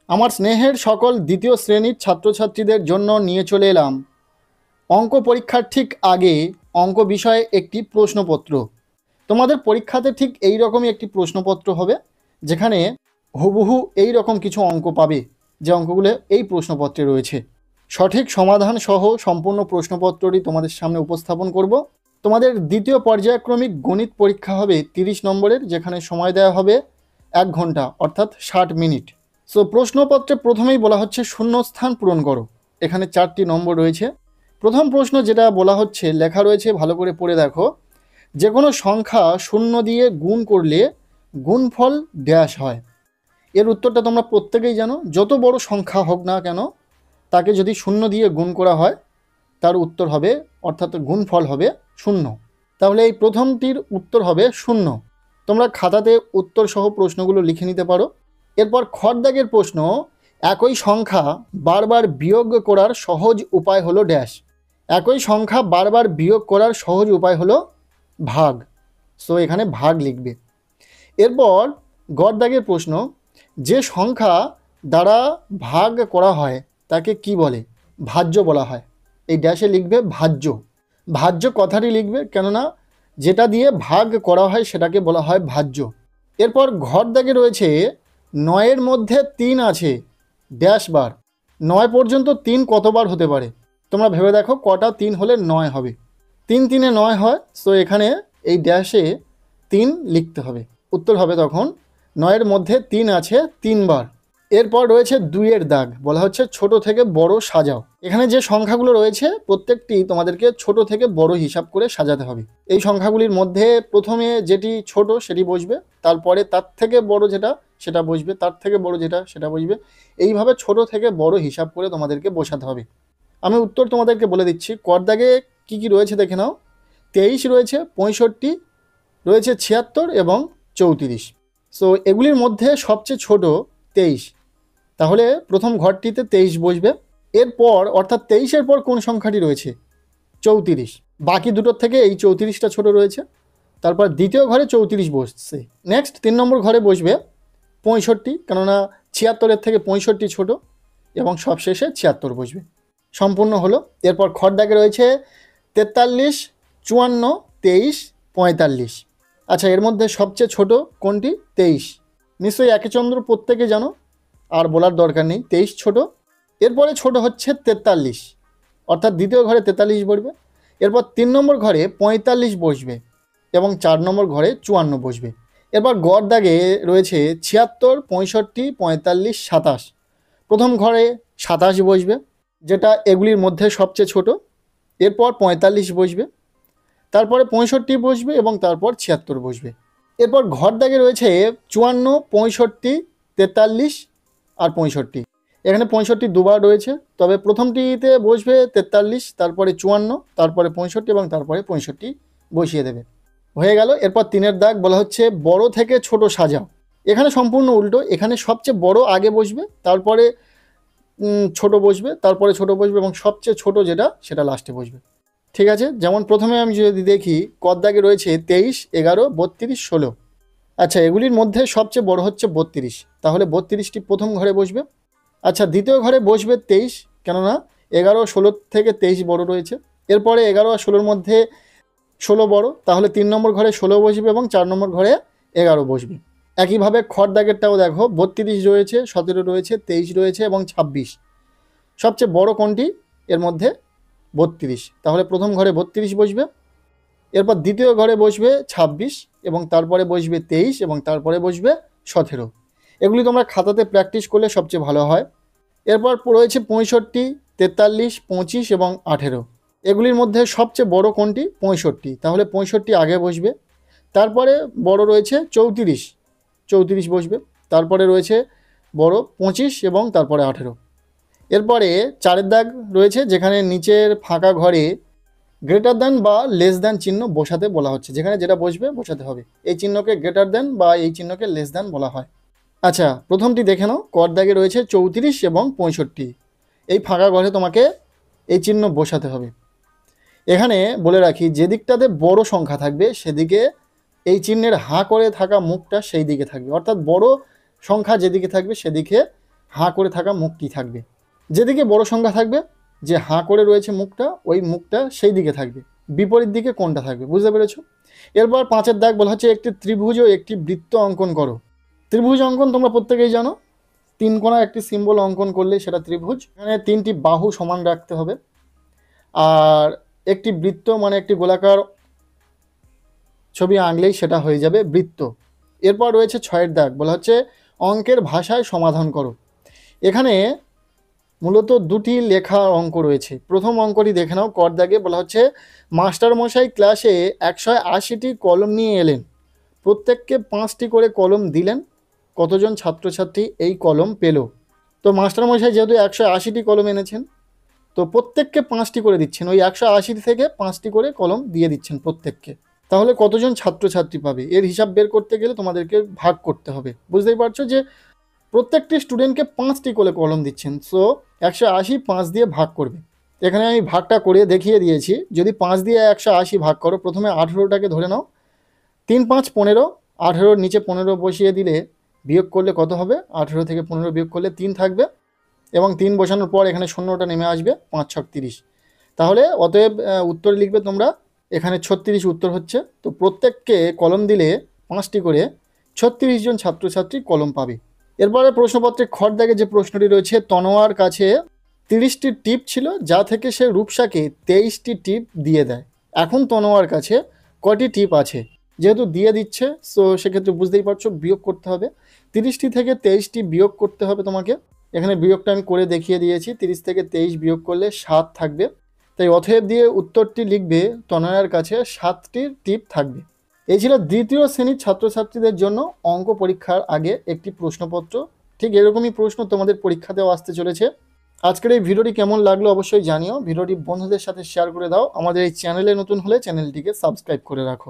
আমার স্নেহের সকল দ্বিতীয় শ্রেণীর ছাত্রছাত্রীদের জন্য নিয়ে চলে এলাম অঙ্ক পরীক্ষার ঠিক আগে অঙ্ক বিষয়ে একটি প্রশ্নপত্র। তোমাদের পরীক্ষাতে ঠিক এই রকমই একটি প্রশ্নপত্র হবে, যেখানে হুবহু এই রকম কিছু অঙ্ক পাবে, যে অঙ্কগুলো এই প্রশ্নপত্রে রয়েছে। সঠিক সমাধান সহ সম্পূর্ণ প্রশ্নপত্রটি তোমাদের সামনে উপস্থাপন করব। তোমাদের দ্বিতীয় পর্যায়ক্রমিক গণিত পরীক্ষা হবে 30 নম্বরের, যেখানে সময় দেওয়া হবে 1 ঘন্টা অর্থাৎ 60 মিনিট। সো প্রশ্নপত্রে প্রথমেই বলা হচ্ছে শূন্যস্থান পূরণ করো। এখানে 4টি নম্বর রয়েছে। প্রথম প্রশ্ন যেটা বলা হচ্ছে, লেখা রয়েছে, ভালো করে পড়ে দেখো। যে কোনো সংখ্যা শূন্য দিয়ে গুণ করলে গুণফল ড্যাশ হয়। এর উত্তরটা তোমরা প্রত্যেকেই জানো। যত বড় সংখ্যা হোক না কেন, তাকে যদি শূন্য দিয়ে গুণ করা হয়, তার উত্তর হবে, অর্থাৎ গুণফল হবে শূন্য। তাহলে এই প্রথমটির উত্তর হবে শূন্য। তোমরা খাতাতে উত্তর সহ প্রশ্নগুলো লিখে নিতে পারো। এরপর খড়দাগের প্রশ্ন, একই সংখ্যা বারবার বিয়োগ করার সহজ উপায় হলো ড্যাশ। একই সংখ্যা বারবার বিয়োগ করার সহজ উপায় হলো ভাগ। সো এখানে ভাগ লিখবে। এরপর গড়দাগের প্রশ্ন, যে সংখ্যা দ্বারা ভাগ করা হয় তাকে কি বলে? ভাজ্য বলা হয়। এই ড্যাশে লিখবে ভাজ্য। ভাজ্য কথাটি লিখবে, কেননা যেটা দিয়ে ভাগ করা হয় সেটাকে বলা হয় ভাজ্য। এরপর ঘরদাগে রয়েছে, 9-এর মধ্যে 3 আছে ড্যাশ বার। 9 পর্যন্ত 3 কতবার হতে পারে? তোমরা ভেবে দেখো, কটা 3 হলে 9 হবে? 3 3-এ 9 হয়। সো এখানে এই ড্যাশে 3 লিখতে হবে। উত্তর হবে তখন 9-এর মধ্যে 3 আছে 3 বার। এরপর রয়েছে 2-এর দাগ, বলা হচ্ছে ছোট থেকে বড় সাজাও। এখানে যে সংখ্যাগুলো রয়েছে প্রত্যেকটি তোমাদেরকে ছোট থেকে বড় হিসাব করে সাজাতে হবে। এই সংখ্যাগুলির মধ্যে প্রথমে যেটি ছোট সেটি বসবে, তারপরে তার থেকে বড় যেটা সেটা বসবে, তার থেকে বড় যেটা সেটা বসবে। এইভাবে ছোট থেকে বড় হিসাব করে তোমাদেরকে বসাতে হবে। আমি উত্তর তোমাদেরকে বলে দিচ্ছি। কর দাগে কী কী রয়েছে দেখে নাও। 23 রয়েছে, 65 রয়েছে, 76 এবং 34। সো এগুলির মধ্যে সবচেয়ে ছোট 23। তাহলে প্রথম ঘরটিতে 23 বসবে। এরপর অর্থাৎ 23-এর পর কোন সংখ্যাটি রয়েছে? 34। বাকি দুটোর থেকে এই 34টা ছোট রয়েছে। তারপর দ্বিতীয় ঘরে 34 বসছে। নেক্সট 3 নম্বর ঘরে বসবে 65, কেননা 76-এর থেকে 65 ছোট, এবং সবশেষে 76 বসবে। সম্পূর্ণ হলো। এরপর খড়দাগে রয়েছে 43, 54, 23, 45। আচ্ছা, এর মধ্যে সবচেয়ে ছোট কোনটি? 23। নিশ্চয়ই একে চন্দ্র প্রত্যেকে জানো, আর বলার দরকার নেই, 23 ছোট। এরপরে ছোট হচ্ছে 43, অর্থাৎ দ্বিতীয় ঘরে 43 বসবে। এরপর 3 নম্বর ঘরে 45 বসবে এবং 4 নম্বর ঘরে 54 বসবে। এরপর গড় দাগে রয়েছে 76, 65, 45, 27। প্রথম ঘরে 27 বসবে, যেটা এগুলির মধ্যে সবচেয়ে ছোট। এরপর 45 বসবে, তারপরে 65 বসবে এবং তারপর 76 বসবে। এরপর ঘর দাগে রয়েছে 54, 65, 43 আর 65। এখানে 65 দুবার রয়েছে, তবে প্রথমটিতে বসবে 43, তারপরে 54, তারপরে 65 এবং তারপরে 65 বসিয়ে দেবে। হয়ে গেল। এরপর 3-এর দাগ, বলা হচ্ছে বড় থেকে ছোট সাজাও। এখানে সম্পূর্ণ উল্টো। এখানে সবচেয়ে বড় আগে বসবে, তারপরে ছোট বসবে, তারপরে ছোট বসবে এবং সবচেয়ে ছোট যেটা সেটা লাস্টে বসবে। ঠিক আছে? যেমন প্রথমে আমি যদি দেখি, কর দাগে রয়েছে 23, 11, 32, 16। আচ্ছা, এগুলির মধ্যে সবচেয়ে বড় হচ্ছে 32, তাহলে 32টি প্রথম ঘরে বসবে। আচ্ছা, দ্বিতীয় ঘরে বসবে 23, কেননা 11, 16 থেকে 23 বড় রয়েছে। এরপরে 11 আর 16-র মধ্যে 16 বড়, তাহলে 3 নম্বর ঘরে 16 বসবে এবং 4 নম্বর ঘরে 11 বসবে। একইভাবে খড় দাগেরটাও দেখো, 32 রয়েছে, 17 রয়েছে, 23 রয়েছে এবং 26। সবচেয়ে বড় কোনটি এর মধ্যে? 32, তাহলে প্রথম ঘরে 32 বসবে। এরপর দ্বিতীয় ঘরে বসবে 26 এবং তারপরে বসবে 23 এবং তারপরে বসবে 17। এগুলি তোমরা খাতাতে প্র্যাকটিস করলে সবচেয়ে ভালো হয়। এরপর রয়েছে 65, 43, 25 এবং 18। এগুলির মধ্যে সবচেয়ে বড় কোনটি? 65, তাহলে 65 আগে বসবে। তারপরে বড় রয়েছে 34, 34 বসবে। তারপরে রয়েছে বড় 25 এবং তারপরে 18। এরপরে 4-এর দাগ রয়েছে, যেখানে নিচের ফাঁকা ঘরে গ্রেটার দ্যান বা লেস দ্যান চিহ্ন বসাতে বলা হচ্ছে। যেখানে যেটা বসবে বসাতে হবে। এই চিহ্নকে গ্রেটার দ্যান বা এই চিহ্নকে লেস দ্যান বলা হয়। আচ্ছা, প্রথমটি দেখে নাও। কর দাগে রয়েছে 34 এবং 65। এই ফাঁকা ঘরে তোমাকে এই চিহ্ন বসাতে হবে। এখানে বলে রাখি, যে দিকটাতে বড় সংখ্যা থাকবে সেদিকে এই চিহ্নের হাঁ করে থাকা মুখটা সেই দিকে থাকবে, অর্থাৎ বড় সংখ্যা যেদিকে থাকবে সেদিকে হাঁ করে থাকা মুখটি থাকবে। যেদিকে বড় সংখ্যা থাকবে, যে হাঁ করে রয়েছে মুখটা, ওই মুখটা সেই দিকে থাকবে। বিপরীত দিকে কোনটা থাকবে, বুঝতে পেরেছো? এরপর 5-এর দাগ বলা হচ্ছে একটি ত্রিভুজ ও একটি বৃত্ত অঙ্কন করো। ত্রিভুজ অঙ্কন তোমরা প্রত্যেকেই জানো, 3 কোণা একটি সিম্বল অঙ্কন করলে সেটা ত্রিভুজ। এখানে 3টি বাহু সমান রাখতে হবে। আর একটি বৃত্ত মানে একটি গোলাকার ছবি আঁকলেই সেটা হয়ে যাবে বৃত্ত। এরপর রয়েছে 6-এর দাগ বলা হচ্ছে অঙ্কের ভাষায় সমাধান করো। এখানে মূলত দুটি লেখা অঙ্ক রয়েছে। প্রথম অঙ্কটি দেখে নাও, কর দাগে বলা হচ্ছে মাস্টারমশাই ক্লাসে 180টি কলম নিয়ে এলেন, প্রত্যেককে 5টি করে কলম দিলেন, কতজন ছাত্রছাত্রী এই কলম পেল? তো মাস্টারমশাই যেহেতু 180টি কলম এনেছেন, তো প্রত্যেককে 5টি করে দিচ্ছেন, ওই 180 থেকে 5টি করে কলম দিয়ে দিচ্ছেন প্রত্যেককে। তাহলে কতজন ছাত্রছাত্রী পাবে এর হিসাব বের করতে গেলে তোমাদেরকে ভাগ করতে হবে। বুঝতেই পারছো যে প্রত্যেকটি স্টুডেন্টকে 5টি করে কলম দিচ্ছেন, সো 180 5 দিয়ে ভাগ করবে। এখানে আমি ভাগটা করে দেখিয়ে দিয়েছি। যদি 5 দিয়ে 180 ভাগ করো, প্রথমে 18টাকে ধরে নাও, 3 5 15, 18-র নিচে 15 বসিয়ে দিলে বিয়োগ করলে কত হবে? 18 থেকে 15 বিয়োগ করলে 3 থাকবে, এবং 3 বসানোর পর এখানে শূন্যটা নেমে আসবে, 5 ছক 30। তাহলে অতএব উত্তর লিখবে তোমরা, এখানে 36 উত্তর হচ্ছে। তো প্রত্যেককে কলম দিলে 5টি করে 36 জন ছাত্রছাত্রী কলম পাবে। এরপরে প্রশ্নপত্রে খড় দাগে যে প্রশ্নটি রয়েছে, তনোয়ার কাছে 30টি টিপ ছিল, যা থেকে সে রূপসাকে 23টি টিপ দিয়ে দেয়। এখন তনোয়ার কাছে কটি টিপ আছে? যেহেতু দিয়ে দিচ্ছে, সো সেক্ষেত্রে বুঝতেই পারছো বিয়োগ করতে হবে। 30টি থেকে 23টি বিয়োগ করতে হবে তোমাকে। এখানে বিয়োগটা আমি করে দেখিয়ে দিয়েছি। 30 থেকে 23 বিয়োগ করলে 7 থাকবে। তাই অতএব দিয়ে উত্তরটি লিখবে তনয়ার কাছে 7টি টিপ থাকবে। এই ছিল দ্বিতীয় শ্রেণীর ছাত্রছাত্রীদের জন্য অঙ্ক পরীক্ষার আগে একটি প্রশ্নপত্র। ঠিক এরকমই প্রশ্ন তোমাদের পরীক্ষাতেও আসতে চলেছে। আজকের এই ভিডিওটি কেমন লাগলো অবশ্যই জানিও। ভিডিওটি বন্ধুদের সাথে শেয়ার করে দাও। আমাদের এই চ্যানেলে নতুন হলে চ্যানেলটিকে সাবস্ক্রাইব করে রাখো।